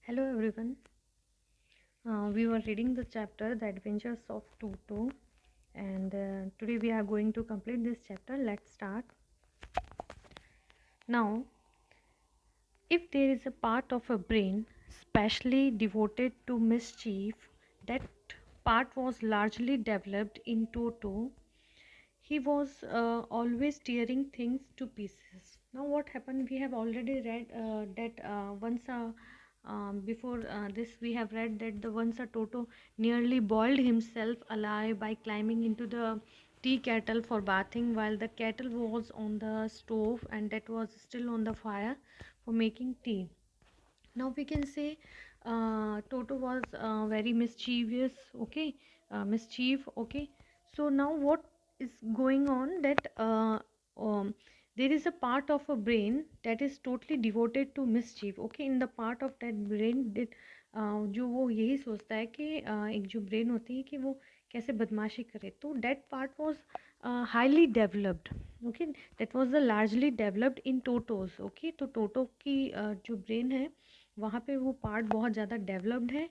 Hello everyone. We were reading the chapter The Adventures of Toto, and today we are going to complete this chapter. Let's start. Now, if there is a part of a brain specially devoted to mischief, that part was largely developed in Toto. He was always tearing things to pieces. Now, what happened? We have already read that once before this we have read that the once a Toto nearly boiled himself alive by climbing into the tea kettle for bathing while the kettle was on the stove and that was still on the fire for making tea. Now we can say Toto was very mischievous, okay, mischief, okay. So now what is going on that there is a part of a brain that is totally devoted to mischief, okay. In the part of that brain that जो वो यही सोचता है कि एक जो brain होती है कि वो कैसे बदमाशी करे, तो that part was highly developed, okay. That was the largely developed in Totos, okay. तो टोटो की जो ब्रेन है वहाँ पे वो पार्ट बहुत ज़्यादा डेवलप्ड है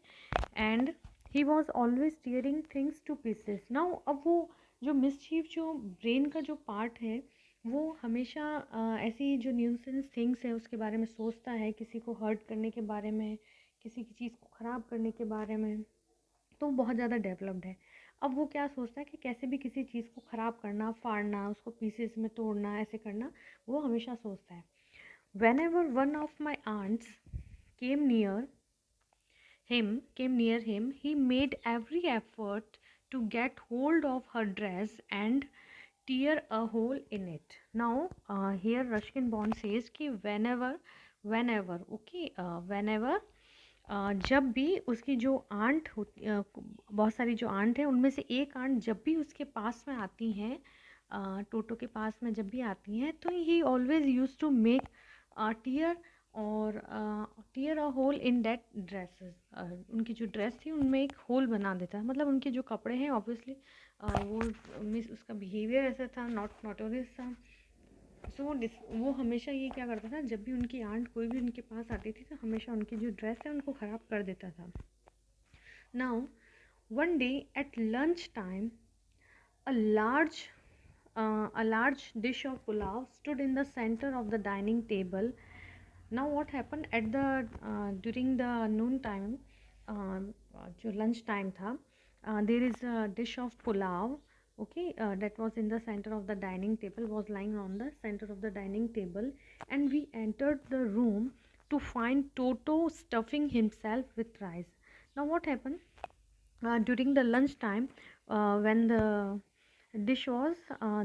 and he was always tearing things two pieces. Now अब वो जो मिसचीफ जो ब्रेन का जो पार्ट है वो हमेशा ऐसी जो न्यूसेंस थिंग्स है उसके बारे में सोचता है, किसी को हर्ट करने के बारे में, किसी की चीज़ को ख़राब करने के बारे में, तो बहुत ज़्यादा डेवलप्ड है. अब वो क्या सोचता है कि कैसे भी किसी चीज़ को ख़राब करना, फाड़ना, उसको पीसेस में तोड़ना, ऐसे करना, वो हमेशा सोचता है. Whenever one of my aunts came near came near him, he made every effort to get hold of her dress and tear a hole in it. Now, here Ruskin Bond says कि whenever, okay, whenever जब भी उसकी जो aunt होती बहुत सारी जो aunt है उनमें से एक आंट जब भी उसके पास में आती हैं, टोटो के पास में जब भी आती हैं, तो ही always use to make tear और tear a hole in that dresses. उनकी जो ड्रेस थी उनमें एक होल बना देता है, मतलब उनके जो कपड़े हैं ऑब्वियसली वो मिस उसका बिहेवियर ऐसा था, नॉटोरियस था. सो वो हमेशा ये क्या करता था, जब भी उनकी आंट कोई भी उनके पास आती थी तो हमेशा उनकी जो ड्रेस है उनको ख़राब कर देता था. Now one day at lunch time a large a large dish of pulao stood in the center of the dining table. Now what happened at the during the noon time, जो lunch time था, there is a dish of pulao, okay, that was in the center of the dining table, was lying on the center of the dining table, and we entered the room to find Toto stuffing himself with rice. Now what happened during the lunch time, when the dish was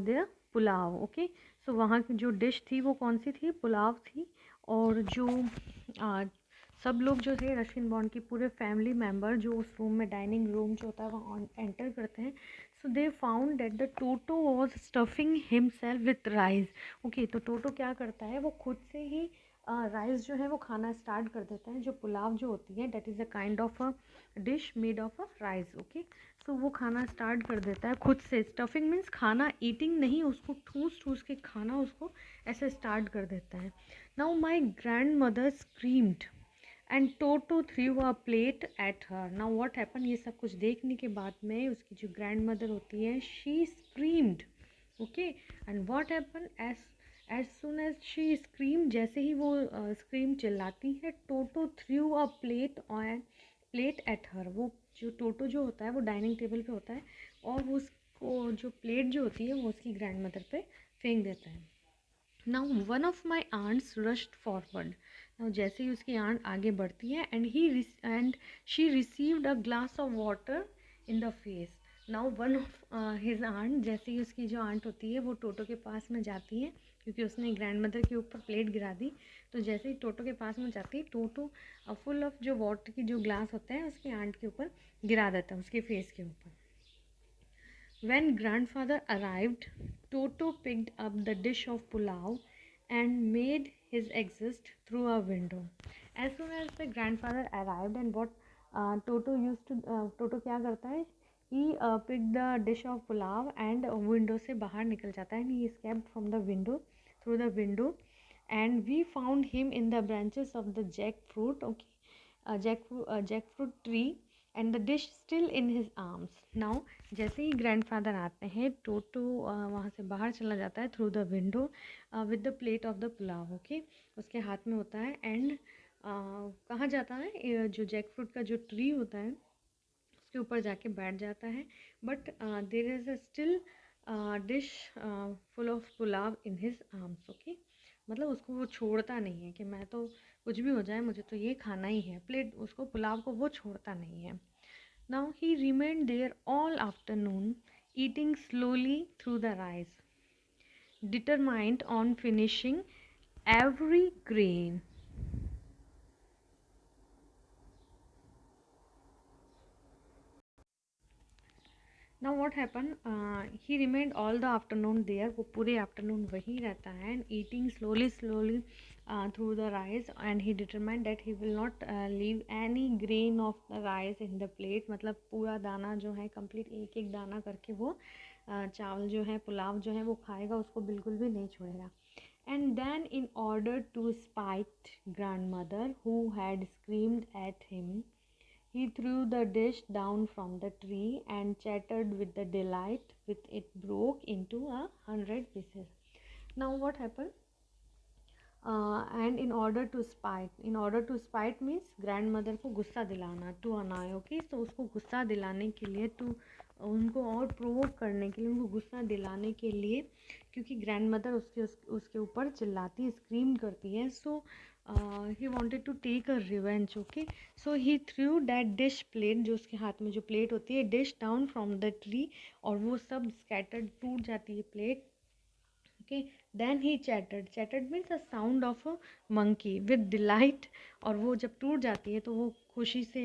there pulao, okay. So वहाँ की जो dish थी वो कौन सी थी, पुलाव थी. और जो सब लोग जो थे रशियन बॉन्ड की पूरे फैमिली मेम्बर जो उस रूम में, डाइनिंग रूम जो होता है वहाँ एंटर करते हैं, so they found that the Toto was stuffing himself with rice, okay. तो टोटो क्या करता है, वो खुद से ही राइस जो है वो खाना स्टार्ट कर देता है. जो पुलाव जो होती है that is a kind of a dish made of a rice, okay. So वो खाना स्टार्ट कर देता है खुद से. स्टफिंग मीन्स खाना, ईटिंग नहीं, उसको ठूस ठूस के खाना उसको ऐसे स्टार्ट कर देता है. Now my grand mother screamed and Toto threw a plate at her. Now what happen, ये सब कुछ देखने के बाद में उसकी जो ग्रैंड मदर होती है, she screamed, okay. And what happen, as soon as she scream, जैसे ही वो स्क्रीम चिल्लाती है, Toto threw a plate at her. वो जो टोटो जो होता है वो डाइनिंग टेबल पे होता है और वो उसको जो प्लेट जो होती है वो उसकी ग्रैंड मदर पे फेंक देता है. Now one of my aunts rushed forward. Now जैसे ही उसकी आंट आगे बढ़ती है and she received a glass of water in the face. Now one of his aunt, जैसे ही उसकी जो आंट होती है वो टोटो के पास में जाती है क्योंकि उसने ग्रैंड मदर के ऊपर प्लेट गिरा दी. तो जैसे ही टोटो के पास में जाती है, टोटो फुल ऑफ जो वाटर की जो ग्लास होता है उसकी आंट के ऊपर गिरा देता है, उसके फेस के ऊपर. When grandfather arrived, Toto picked up the dish of pulao and made his exit through a window. As soon as the grandfather arrived, and what Toto क्या करता है, he picked the dish of pulao and window से बाहर निकल जाता है, and he escaped from the window, through the window, and we found him in the branches of the jackfruit, okay. jackfruit tree and the dish still in his arms. Now जैसे ही grandfather आते हैं, टोटो वहाँ से बाहर चला जाता है through the window with the plate of the pulao. Okay, उसके हाथ में होता है. एंड कहाँ जाता है? जो जैकफ्रूट का जो ट्री होता है उसके ऊपर जाके बैठ जाता है. But there is a still dish full of pulao in his arms. Okay, मतलब उसको वो छोड़ता नहीं है कि मैं तो कुछ भी हो जाए मुझे तो ये खाना ही है. प्लेट उसको पुलाव को वो छोड़ता नहीं है. Now he remained there all afternoon eating slowly through the rice, determined on finishing every grain. Now what happened? He remained all the afternoon there. वो पूरे आफ्टरनून वहीं रहता है and eating slowly through the rice, and he determined that he will not leave any grain of the rice in the plate. मतलब पूरा दाना जो है complete एक एक दाना करके वो चावल जो है पुलाव जो है वो खाएगा, उसको बिल्कुल भी नहीं छोड़ेगा. And then in order to spite grandmother who had screamed at him, he threw the dish down from the tree and chattered with the delight with it broke into 100 pieces. Now what happened? And in order to spite means grandmother को गुस्सा दिलाना, to annoy. Okay, तो उसको गुस्सा दिलाने के लिए, to उनको और प्रोवोक करने के लिए, उनको गुस्सा दिलाने के लिए, क्योंकि ग्रैंडमदर उसके ऊपर चिल्लाती, स्क्रीम करती है. So he wanted to take a revenge. Okay, so he threw that dish plate, जो उसके हाथ में जो प्लेट होती है, dish down from the tree, और वो सब स्कैटर्ड, टूट जाती है plate. okay, then he chattered means a sound of a monkey with delight. और वो जब टूट जाती है तो वो खुशी से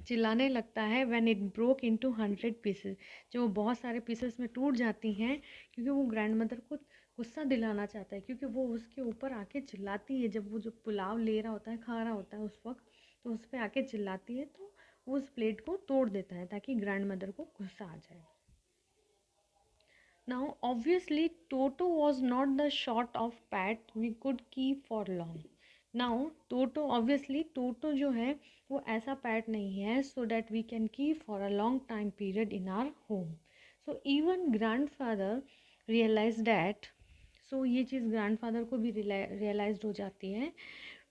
चिल्लाने लगता है. when it broke into 100 pieces, जो वो बहुत सारे पीसेस में टूट जाती हैं, क्योंकि वो ग्रैंड मदर को गुस्सा दिलाना चाहता है, क्योंकि वो उसके ऊपर आके चिल्लाती है जब वो जो पुलाव ले रहा होता है, खा रहा होता है उस वक्त, तो उस पर आके चिल्लाती है, तो वो उस प्लेट को तोड़ देता है ताकि ग्रैंड मदर को गुस्सा आ जाए. Now, obviously, Toto was not the sort of pet we could keep for long. Now, Toto, obviously, Toto जो है वो ऐसा pet नहीं है so that we can keep for a long time period in our home. So, even grandfather realized that. So, ये चीज़ grandfather को भी realized हो जाती है.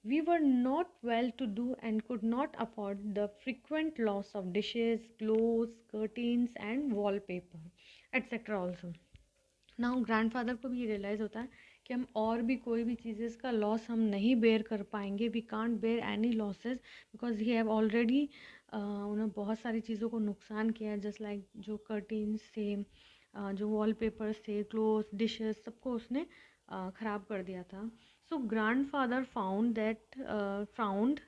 We were not well to do and could not afford the frequent loss of dishes, clothes, curtains, and wallpaper, etc. also. Now grandfather को भी realise होता है कि हम और भी कोई भी चीज़ें का लॉस हम नहीं बेयर कर पाएंगे. We can't bear any losses because he have already उन्हें बहुत सारी चीज़ों को नुकसान किया, जस्ट लाइक जो कर्टेन्स थे, जो वॉलपेपर्स थे, क्लोथ्स, डिशेस, सबको उसने ख़राब कर दिया था. So grandfather found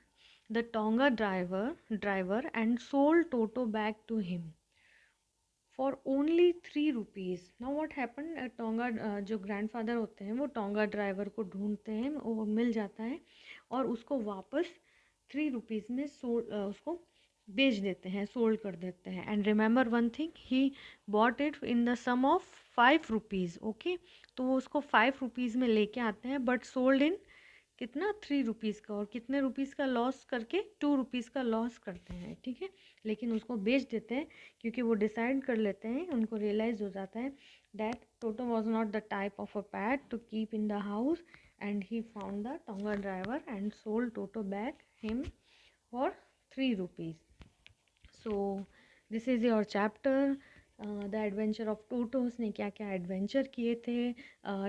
the tonga driver and sold Toto back to him for only 3 rupees. Now what happen, tonga जो ग्रैंडफादर होते हैं वो टोंगा ड्राइवर को ढूंढते हैं, वो मिल जाता है और उसको वापस 3 रुपीज़ में उसको बेच देते हैं, सोल्ड कर देते हैं. And remember one thing, he bought it in the sum of 5 rupees. Okay, तो वो उसको 5 रुपीज़ में लेके आते हैं, बट सोल्ड इन कितना, 3 रुपीज़ का, और कितने रुपीज़ का लॉस करके, 2 रुपीज़ का लॉस करते हैं. ठीक है, लेकिन उसको बेच देते हैं क्योंकि वो डिसाइड कर लेते हैं, उनको रियलाइज़ हो जाता है that Toto was not the type of a pet to keep in the house. And he found the tonga driver and sold Toto back him for 3 rupees. So this is your chapter, the adventure of Toto. उसने क्या क्या adventure किए थे.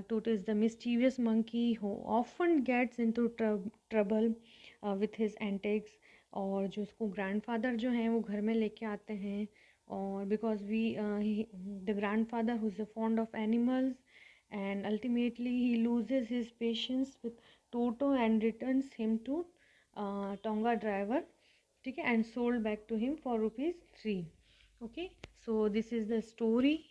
Toto is the mysterious monkey who often gets into trouble with his antics. और जो उसको grandfather जो हैं वो घर में लेके आते हैं, और because the grandfather who is fond of animals, and ultimately he loses his patience with Toto and returns him to tonga driver. ठीक है, and sold back to him for rupees 3. okay, so this is the story.